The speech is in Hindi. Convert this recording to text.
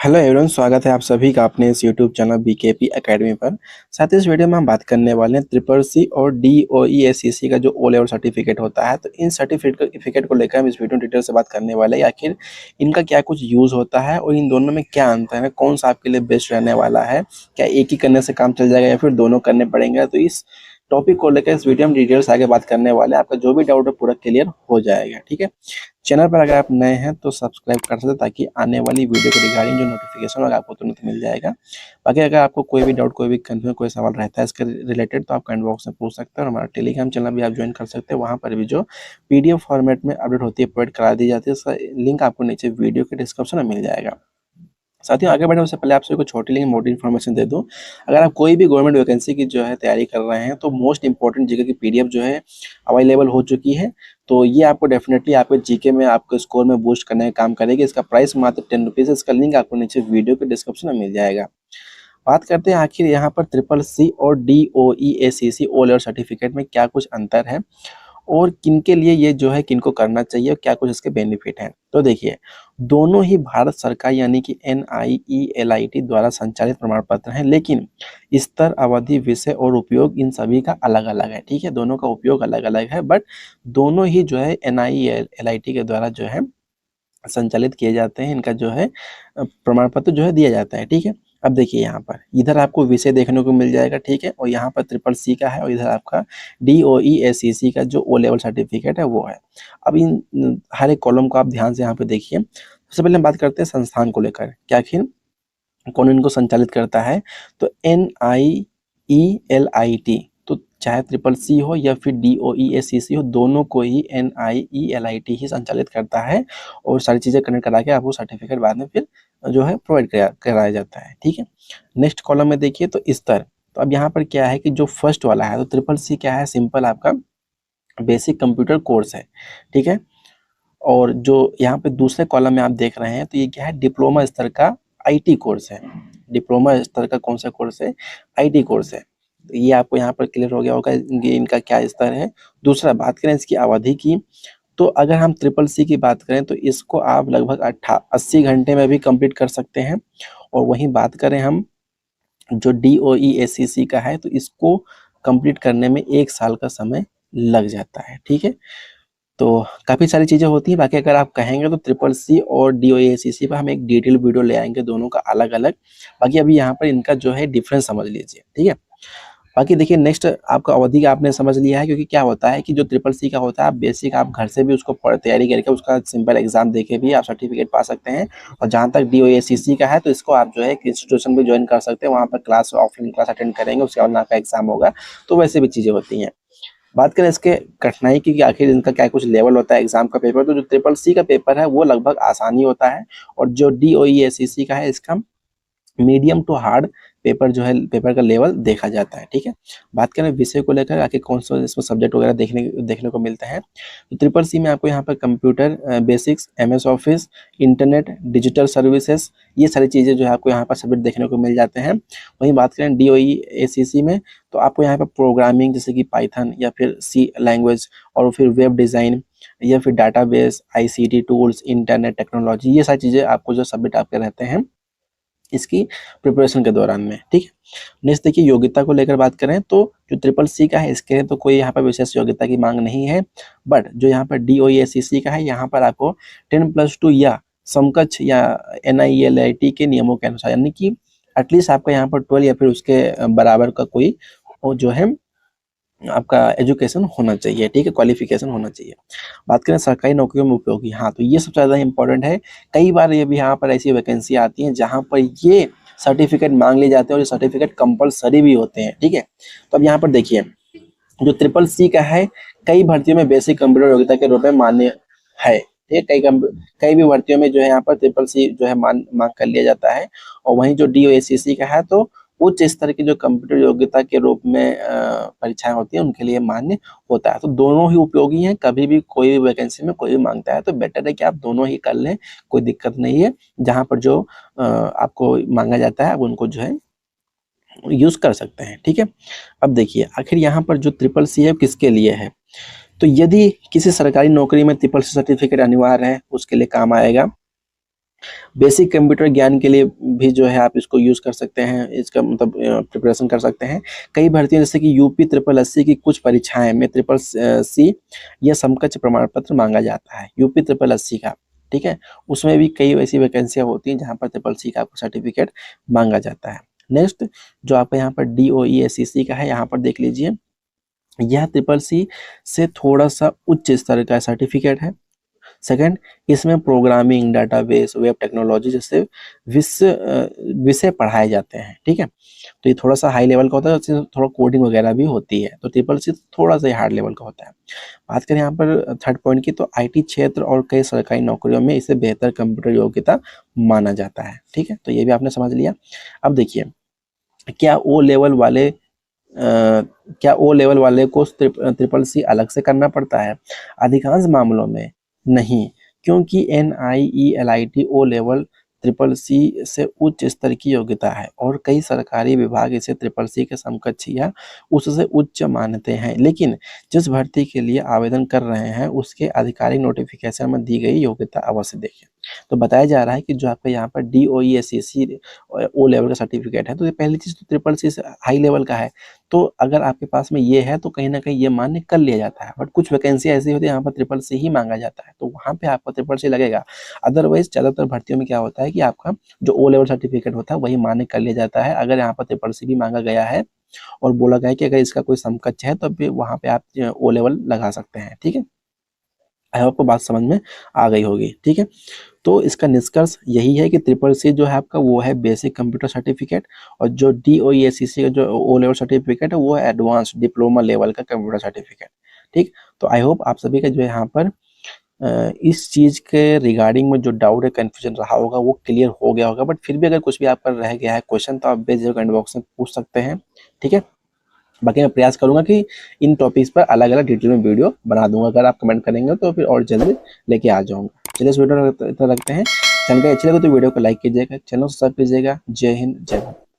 हेलो एवरीवन, स्वागत है आप सभी का अपने इस यूट्यूब चैनल बीकेपी एकेडमी पर। साथ ही इस वीडियो में हम बात करने वाले हैं ट्रिपल सी और DOE-SCC का जो ओ लेवल सर्टिफिकेट होता है। तो इन सर्टिफिकेट को लेकर हम इस वीडियो में डिटेल से बात करने वाले हैं। आखिर इनका क्या कुछ यूज़ होता है और इन दोनों में क्या अंतर है, कौन सा आपके लिए बेस्ट रहने वाला है, क्या एक ही करने से काम चल जाएगा या फिर दोनों करने पड़ेंगे। तो इस टॉपिक को लेकर इस वीडियो में डिटेल्स आगे बात करने वाले हैं। आपका जो भी डाउट है पूरा क्लियर हो जाएगा। ठीक है, चैनल पर अगर आप नए हैं तो सब्सक्राइब कर सकते हैं ताकि आने वाली वीडियो के रिगार्डिंग जो नोटिफिकेशन होगा आपको तुरंत मिल जाएगा। बाकी अगर आपको कोई भी डाउट, कोई भी कंफ्यूजन, कोई सवाल रहता है इसके रिलेटेड तो आप कमेंट बॉक्स में पूछ सकते हैं। और हमारा टेलीग्राम चैनल भी आप ज्वाइन कर सकते हैं। वहाँ पर भी जो PDF फॉर्मेट में अपडेट होती है, प्रोवाइड करा दी जाती है, उसका लिंक आपको नीचे वीडियो के डिस्क्रिप्शन में मिल जाएगा। साथियों, आगे बढ़ने उससे पहले आपसे कुछ छोटी लेकिन मोटी इन्फॉर्मेशन दे दूं। अगर आप कोई भी गवर्नमेंट वैकेंसी की जो है तैयारी कर रहे हैं तो मोस्ट इंपॉर्टेंट जीके की PDF जो है अवेलेबल हो चुकी है। तो ये आपको डेफिनेटली आपके जीके में, आपके स्कोर में बूस्ट करने का काम करेगी। इसका प्राइस मात्र 10 रुपीज़ है। इसका लिंक आपको नीचे वीडियो के डिस्क्रिप्शन में मिल जाएगा। बात करते हैं आखिर यहाँ पर ट्रिपल सी और DOE-SCC ओ लेवल सर्टिफिकेट में क्या कुछ अंतर है और किनके लिए ये जो है किनको करना चाहिए और क्या कुछ इसके बेनिफिट हैं। तो देखिए, दोनों ही भारत सरकार यानी कि NIELIT द्वारा संचालित प्रमाण पत्र हैं, लेकिन स्तर, अवधि, विषय और उपयोग इन सभी का अलग अलग है। ठीक है, दोनों का उपयोग अलग अलग है, बट दोनों ही जो है NIELIT के द्वारा जो है संचालित किए जाते हैं। इनका जो है प्रमाण पत्र जो है दिया जाता है। ठीक है, अब देखिए यहाँ पर इधर आपको विषय देखने को मिल जाएगा। ठीक है, और यहाँ पर ट्रिपल सी का है और इधर आपका DOE-SCC का जो ओ लेवल सर्टिफिकेट है वो है। अब इन हर एक कॉलम को आप ध्यान से यहाँ पे देखिए। सबसे पहले हम बात करते हैं संस्थान को लेकर, क्या आखिर कौन इनको संचालित करता है। तो NIELIT, तो चाहे ट्रिपल सी हो या फिर DOE-SCC हो, दोनों को ही NIELIT ही संचालित करता है और सारी चीज़ें कनेक्ट करा के आपको सर्टिफिकेट बाद में फिर जो है प्रोवाइड कराया जाता है। ठीक है, नेक्स्ट कॉलम में देखिए तो स्तर। तो अब यहाँ पर क्या है कि जो फर्स्ट वाला है तो ट्रिपल सी क्या है, सिंपल आपका बेसिक कंप्यूटर कोर्स है। ठीक है, और जो यहाँ पे दूसरे कॉलम में आप देख रहे हैं तो ये क्या है, डिप्लोमा स्तर का IT कोर्स है। डिप्लोमा स्तर का कौन सा कोर्स है, IT कोर्स है। तो ये आपको यहाँ पर क्लियर हो गया होगा इनका क्या स्तर है। दूसरा, बात करें इसकी अवधि की, तो अगर हम ट्रिपल सी की बात करें तो इसको आप लगभग 80 घंटे में भी कंप्लीट कर सकते हैं। और वहीं बात करें हम जो DOE-SCC का है तो इसको कंप्लीट करने में 1 साल का समय लग जाता है। ठीक है, तो काफ़ी सारी चीज़ें होती हैं। बाकी अगर आप कहेंगे तो ट्रिपल सी और DOE-SCC पर हम एक डिटेल वीडियो ले आएंगे दोनों का अलग अलग। बाकी अभी यहाँ पर इनका जो है डिफरेंस समझ लीजिए। ठीक है, बाकी देखिए नेक्स्ट आपका अवधि का आपने समझ लिया है, क्योंकि क्या होता है कि जो ट्रिपल सी का होता है आप बेसिक आप घर से भी उसको तैयारी करके उसका सिंपल एग्जाम देके भी आप सर्टिफिकेट पा सकते हैं। और जहाँ तक DOE-SCC का है तो इसको आप जो है एक इंस्टीट्यूशन भी ज्वाइन कर सकते हैं, वहाँ पर क्लास, ऑफलाइन क्लास अटेंड करेंगे, उसके बाद आपका एग्जाम होगा। तो वैसे भी चीज़ें होती हैं। बात करें इसके कठिनाई की कि आखिर इनका क्या कुछ लेवल होता है एग्जाम का पेपर, तो जो ट्रिपल सी का पेपर है वो लगभग आसानी होता है और जो DOE-SCC का है इसका मीडियम टू हार्ड पेपर जो है, पेपर का लेवल देखा जाता है। ठीक है, बात करें विषय को लेकर आखिर कौन सा इसमें सब्जेक्ट वगैरह देखने को मिलते हैं, तो ट्रिपल सी में आपको यहाँ पर computer basics, MS office, internet, digital services, ये सारी चीज़ें जो है आपको यहाँ पर सब्जेक्ट देखने को मिल जाते हैं। वहीं बात करें DOE-SCC में तो आपको यहाँ पर प्रोग्रामिंग जैसे कि पाइथन या फिर C लैंग्वेज और फिर वेब डिज़ाइन या फिर database, ICT tools, internet technology, ये सारी चीज़ें आपको जो सब्जेक्ट आपके रहते हैं इसकी प्रिपरेशन के दौरान में। ठीक है, नेक्स्ट देखिए योग्यता को लेकर बात करें तो जो ट्रिपल सी का है इसके लिए तो कोई यहाँ पर विशेष योग्यता की मांग नहीं है, बट जो यहाँ पर DOE-SCC का है यहाँ पर आपको 10+2 या समकक्ष या NIELIT के नियमों के अनुसार, यानी कि एटलीस्ट आपका यहाँ पर 12 या फिर उसके बराबर का कोई जो है आपका एजुकेशन होना चाहिए। ठीक है, क्वालिफिकेशन होना चाहिए। बात करें सरकारी नौकरियों में उपयोगी, हाँ तो ये सबसे ज़्यादा इंपॉर्टेंट है। कई बार ये भी यहाँ पर ऐसी वैकेंसी आती हैं जहाँ पर ये सर्टिफिकेट मांग लिए जाते हैं और ये सर्टिफिकेट कंपलसरी भी होते हैं। ठीक है, तो अब यहाँ पर देखिए जो ट्रिपल सी का है कई भर्तियों में बेसिक कंप्यूटर योग्यता के रूप में मान्य है। ठीक है, कई भी भर्तियों में जो है यहाँ पर ट्रिपल सी जो है मांग कर लिया जाता है। और वहीं जो DOE-SCC का है तो उच्च स्तर की जो कंप्यूटर योग्यता के रूप में परीक्षाएं होती हैं उनके लिए मान्य होता है। तो दोनों ही उपयोगी हैं, कभी भी कोई भी वैकेंसी में कोई भी मांगता है तो बेटर है कि आप दोनों ही कर लें, कोई दिक्कत नहीं है। जहाँ पर जो आपको मांगा जाता है आप उनको जो है यूज कर सकते हैं। ठीक है, अब देखिए आखिर यहाँ पर जो ट्रिपल सी है किसके लिए है, तो यदि किसी सरकारी नौकरी में ट्रिपल सी सर्टिफिकेट अनिवार्य है उसके लिए काम आएगा। बेसिक कंप्यूटर ज्ञान के लिए भी जो है आप इसको यूज़ कर सकते हैं, इसका मतलब प्रिपरेशन कर सकते हैं। कई भर्तियों जैसे कि यूपी ट्रिपल एससी की कुछ परीक्षाएं में ट्रिपल सी या समकक्ष प्रमाण पत्र मांगा जाता है, यूपी ट्रिपल एससी का, ठीक है। उसमें भी कई ऐसी वैकेंसियाँ होती हैं जहाँ पर ट्रिपल सी का आपको सर्टिफिकेट मांगा जाता है। नेक्स्ट जो आपका यहाँ पर DOE-SEC का है, यहाँ पर देख लीजिए, यह ट्रिपल सी से थोड़ा सा उच्च स्तर का सर्टिफिकेट है। सेकंड, इसमें प्रोग्रामिंग, डाटाबेस, वेब टेक्नोलॉजी जैसे विषय पढ़ाए जाते हैं, ठीक है। तो ये थोड़ा सा हाई लेवल का होता है, इसमें थोड़ा कोडिंग वगैरह भी होती है, तो ट्रिपल सी थोड़ा सा हार्ड लेवल का होता है। बात करें यहाँ पर थर्ड पॉइंट की, तो IT क्षेत्र और कई सरकारी नौकरियों में इसे बेहतर कंप्यूटर योग्यता माना जाता है, ठीक है। तो ये भी आपने समझ लिया। अब देखिए, क्या ओ लेवल वाले को ट्रिपल सी अलग से करना पड़ता है? अधिकांश मामलों में नहीं, क्योंकि NIELIT O level triple C से उच्च स्तर की योग्यता है और कई सरकारी विभाग इसे ट्रिपल सी के समकक्ष या उससे उच्च मानते हैं। लेकिन जिस भर्ती के लिए आवेदन कर रहे हैं उसके आधिकारिक नोटिफिकेशन में दी गई योग्यता अवश्य देखें। तो बताया जा रहा है कि जो आपका यहाँ पर DOE-SEC ओ लेवल का सर्टिफिकेट है, तो ये पहली चीज़ तो ट्रिपल सी से हाई लेवल का है, तो अगर आपके पास में ये है तो कहीं न कहीं ये मान्य कर लिया जाता है। बट कुछ वैकेंसी ऐसी होती है यहाँ पर ट्रिपल सी ही मांगा जाता है, तो वहाँ पे आपको ट्रिपल सी लगेगा। अदरवाइज़ ज़्यादातर भर्तियों में क्या होता है कि आपका जो ओ लेवल सर्टिफिकेट होता है वही मान्य कर लिया जाता है। अगर यहाँ पर ट्रिपल सी भी मांगा गया है और बोला गया है कि अगर इसका कोई समकक्ष है, तब भी वहाँ पे आप ओ लेवल लगा सकते हैं, ठीक है। आई होप आपको बात समझ में आ गई होगी, ठीक है। तो इसका निष्कर्ष यही है कि ट्रिपल सी जो है आपका वो है बेसिक कंप्यूटर सर्टिफिकेट, और जो DOE-SEC का जो ओ लेवल सर्टिफिकेट है वो है एडवांस डिप्लोमा लेवल का कंप्यूटर सर्टिफिकेट, ठीक। तो आई होप आप सभी का जो है यहाँ पर इस चीज़ के रिगार्डिंग में जो डाउट है, कन्फ्यूजन रहा होगा, वो क्लियर हो गया होगा। बट फिर भी अगर कुछ भी आपका रह गया है क्वेश्चन, तो आप बेझिझक कमेंट बॉक्स में पूछ सकते हैं, ठीक है। बाकी मैं प्रयास करूंगा कि इन टॉपिक्स पर अलग-अलग डिटेल में वीडियो बना दूंगा। अगर आप कमेंट करेंगे तो फिर और जल्दी लेके आ जाऊंगा। चलिए इस वीडियो को इतना रखते हैं। चैनल का अच्छी लगे तो वीडियो को लाइक कीजिएगा, चैनल को सब्सक्राइब कीजिएगा। जय हिंद, जय भारत।